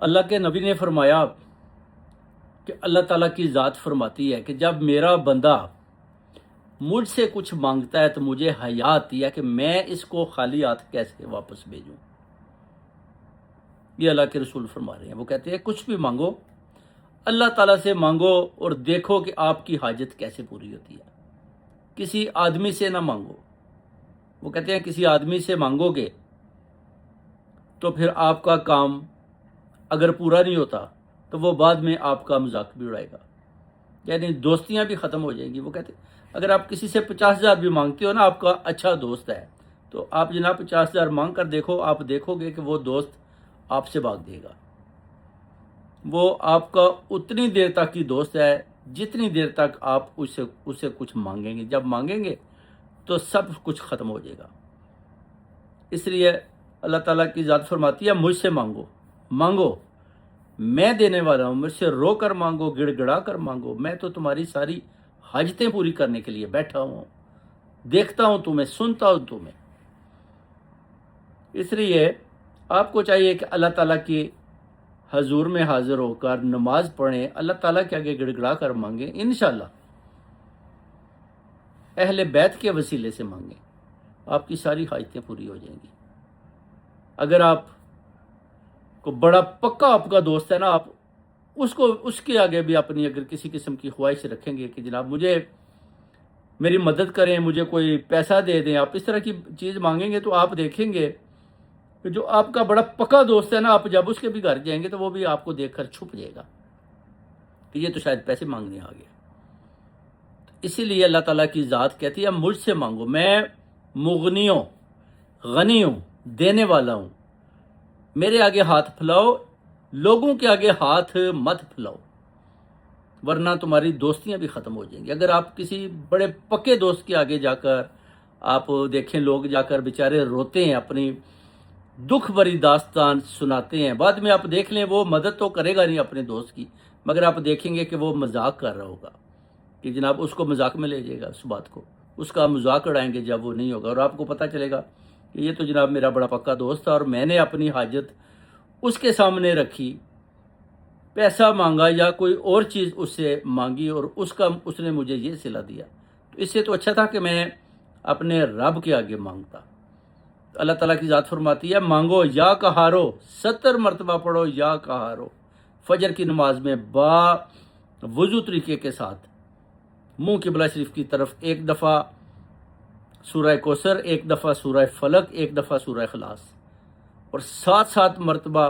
اللہ کے نبی نے فرمایا کہ اللہ تعالیٰ کی ذات فرماتی ہے کہ جب میرا بندہ مجھ سے کچھ مانگتا ہے تو مجھے حیا آتی ہے کہ میں اس کو خالی ہاتھ کیسے واپس بھیجوں۔ یہ اللہ کے رسول فرما رہے ہیں۔ وہ کہتے ہیں کچھ بھی مانگو، اللہ تعالیٰ سے مانگو اور دیکھو کہ آپ کی حاجت کیسے پوری ہوتی ہے۔ کسی آدمی سے نہ مانگو۔ وہ کہتے ہیں کسی آدمی سے مانگو گے تو پھر آپ کا کام اگر پورا نہیں ہوتا تو وہ بعد میں آپ کا مذاق بھی اڑائے گا، یعنی دوستیاں بھی ختم ہو جائیں گی۔ وہ کہتے ہیں اگر آپ کسی سے 50,000 بھی مانگتے ہو نا، آپ کا اچھا دوست ہے، تو آپ جناب 50,000 مانگ کر دیکھو، آپ دیکھو گے کہ وہ دوست آپ سے بھاگ دے گا۔ وہ آپ کا اتنی دیر تک ہی دوست ہے جتنی دیر تک آپ اسے کچھ مانگیں گے۔ جب مانگیں گے تو سب کچھ ختم ہو جائے گا۔ اس لیے اللہ تعالیٰ کی ذات فرماتی ہے مجھ سے مانگو، مانگو میں دینے والا ہوں، مجھ سے رو کر مانگو، گڑ گڑا کر مانگو، میں تو تمہاری ساری حاجتیں پوری کرنے کے لیے بیٹھا ہوں، دیکھتا ہوں تمہیں، سنتا ہوں تمہیں۔ اس لیے آپ کو چاہیے کہ اللہ تعالیٰ کی حضور میں حاضر ہو کر نماز پڑھیں، اللہ تعالیٰ کے آگے گڑ گڑا کر مانگیں، انشاءاللہ اہل بیت کے وسیلے سے مانگیں، آپ کی ساری حاجتیں پوری ہو جائیں گی۔ اگر آپ کو بڑا پکا آپ کا دوست ہے نا، آپ اس کے آگے بھی اپنی اگر کسی قسم کی خواہش رکھیں گے کہ جناب مجھے میری مدد کریں، مجھے کوئی پیسہ دے دیں، آپ اس طرح کی چیز مانگیں گے تو آپ دیکھیں گے کہ جو آپ کا بڑا پکا دوست ہے نا، آپ جب اس کے بھی گھر جائیں گے تو وہ بھی آپ کو دیکھ کر چھپ جائے گا کہ یہ تو شاید پیسے مانگنے آ گیا۔ اسی لیے اللہ تعالیٰ کی ذات کہتی ہے مجھ سے مانگو، میں مغنی ہوں، غنی ہوں، دینے والا ہوں، میرے آگے ہاتھ پھیلاؤ، لوگوں کے آگے ہاتھ مت پھیلاؤ، ورنہ تمہاری دوستیاں بھی ختم ہو جائیں گی۔ اگر آپ کسی بڑے پکے دوست کے آگے جا کر آپ دیکھیں، لوگ جا کر بیچارے روتے ہیں، اپنی دکھ بھری داستان سناتے ہیں، بعد میں آپ دیکھ لیں وہ مدد تو کرے گا نہیں اپنے دوست کی، مگر آپ دیکھیں گے کہ وہ مذاق کر رہا ہوگا، کہ جناب اس کو مذاق میں لے جائے گا، اس بات کو اس کا مذاق اڑائیں گے جب وہ نہیں ہوگا، اور آپ کو پتہ چلے گا کہ یہ تو جناب میرا بڑا پکا دوست تھا اور میں نے اپنی حاجت اس کے سامنے رکھی، پیسہ مانگا یا کوئی اور چیز اس سے مانگی اور اس نے مجھے یہ صلہ دیا، تو اس سے تو اچھا تھا کہ میں اپنے رب کے آگے مانگتا۔ اللہ تعالیٰ کی ذات فرماتی ہے مانگو یا کہارو، 70 مرتبہ پڑھو یا کہارو، فجر کی نماز میں با وضو طریقے کے ساتھ منہ قبلہ شریف کی طرف، ایک دفعہ سورہ کوثر، ایک دفعہ سورہ فلق، ایک دفعہ سورہ اخلاص، اور 7 مرتبہ